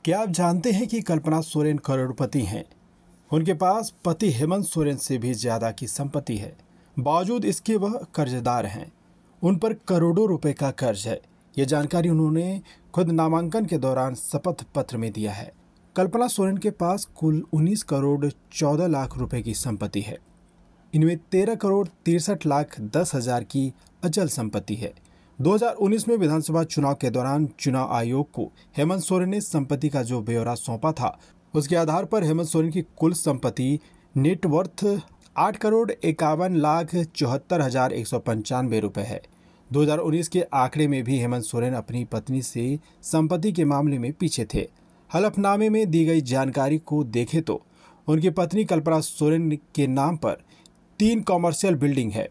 क्या आप जानते हैं कि कल्पना सोरेन करोड़पति हैं? उनके पास पति हेमंत सोरेन से भी ज्यादा की संपत्ति है। बावजूद इसके वह कर्जदार हैं। उन पर करोड़ों रुपए का कर्ज है। ये जानकारी उन्होंने खुद नामांकन के दौरान शपथ पत्र में दिया है। कल्पना सोरेन के पास कुल 19 करोड़ 14 लाख रुपए की संपत्ति है। इनमें 13 करोड़ 63 लाख 10 हजार की अचल संपत्ति है। 2019 में विधानसभा चुनाव के दौरान चुनाव आयोग को हेमंत सोरेन ने संपत्ति का जो ब्यौरा सौंपा था, उसके आधार पर हेमंत सोरेन की कुल संपत्ति नेटवर्थ 8 करोड़ 51 लाख 74 हजार 195 रुपए है। 2019 के आंकड़े में भी हेमंत सोरेन अपनी पत्नी से संपत्ति के मामले में पीछे थे। हलफनामे में दी गई जानकारी को देखें तो उनकी पत्नी कल्पना सोरेन के नाम पर 3 कॉमर्शियल बिल्डिंग है।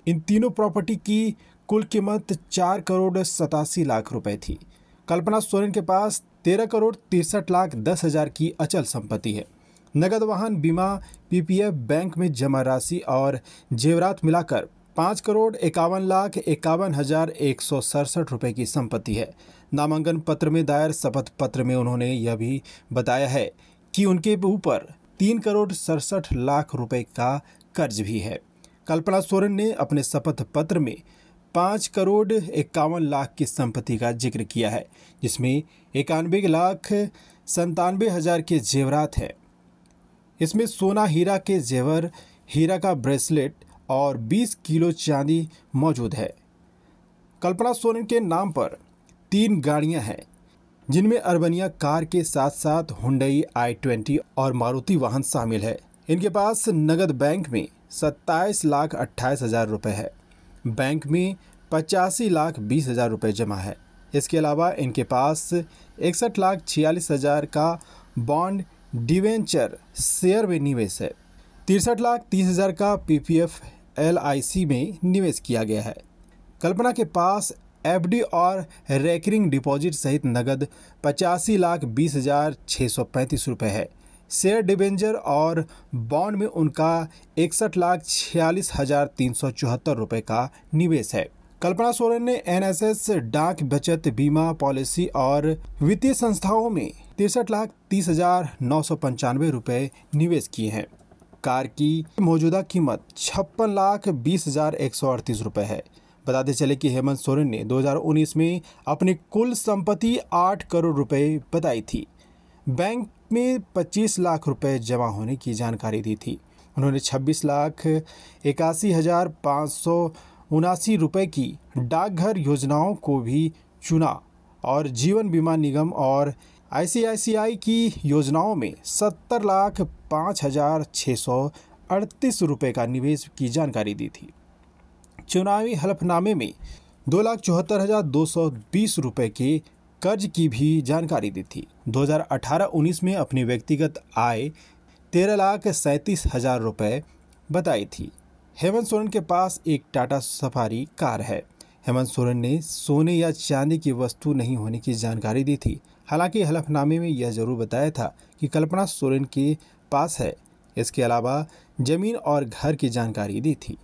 इन तीनों प्रॉपर्टी की कुल कीमत 4 करोड़ 87 लाख रुपए थी। कल्पना सोरेन के पास 13 करोड़ 63 लाख 10 हजार की अचल संपत्ति है। नगद वाहन बीमा, पीपीएफ, बैंक में जमा राशि और जेवरात मिलाकर 5 करोड़ 51 लाख 51 हजार 167 रुपए की संपत्ति है। नामांकन पत्र में दायर शपथ पत्र में उन्होंने यह भी बताया है कि उनके ऊपर 3 करोड़ 67 लाख रुपए का कर्ज भी है। कल्पना सोरेन ने अपने शपथ पत्र में 5 करोड़ 51 लाख की संपत्ति का जिक्र किया है, जिसमें 91 लाख 97 हजार के जेवरात हैं। इसमें सोना हीरा के जेवर, हीरा का ब्रेसलेट और 20 किलो चांदी मौजूद है। कल्पना सोरेन के नाम पर 3 गाड़ियां हैं, जिनमें अर्बनिया कार के साथ साथ हुंडई i20 और मारुति वाहन शामिल है। इनके पास नगद बैंक में 27 लाख 28 हजार रुपये है। बैंक में 85 लाख 20 हजार रुपये जमा है। इसके अलावा इनके पास 61 लाख 46 हजार का बॉन्ड डिवेंचर शेयर में निवेश है। 63 लाख 30 हजार का पीपीएफ LIC में निवेश किया गया है। कल्पना के पास FD और रेकरिंग डिपॉजिट सहित नगद 85 लाख 20 हजार 635 रुपये है। शेयर डिवेंचर और बॉन्ड में उनका 61 लाख 46 हजार 374 रुपये का निवेश है। कल्पना सोरेन ने NSS, डाक बचत बीमा पॉलिसी और वित्तीय संस्थाओं में 63 लाख 30 हजार 995 रुपये निवेश किए हैं। कार की मौजूदा कीमत 56 लाख 20 हजार 138 रुपये है। बताते चले कि हेमंत सोरेन ने 2019 में अपनी कुल संपत्ति 8 करोड़ रुपए बताई थी। बैंक में 25 लाख रुपए जमा होने की जानकारी दी थी। उन्होंने 26 लाख 81 हजार 579 रुपए की डाकघर योजनाओं को भी चुना और जीवन बीमा निगम और ICICI की योजनाओं में 70 लाख 5 हजार 638 रुपये का निवेश की जानकारी दी थी। चुनावी हलफनामे में 2,74,220 रुपये के कर्ज की भी जानकारी दी थी। 2018-19 में अपनी व्यक्तिगत आय 13 लाख 37 हजार रुपये बताई थी। हेमंत सोरेन के पास एक टाटा सफारी कार है। हेमंत सोरेन ने सोने या चांदी की वस्तु नहीं होने की जानकारी दी थी। हालांकि हलफनामे में यह जरूर बताया था कि कल्पना सोरेन के पास है। इसके अलावा जमीन और घर की जानकारी दी थी।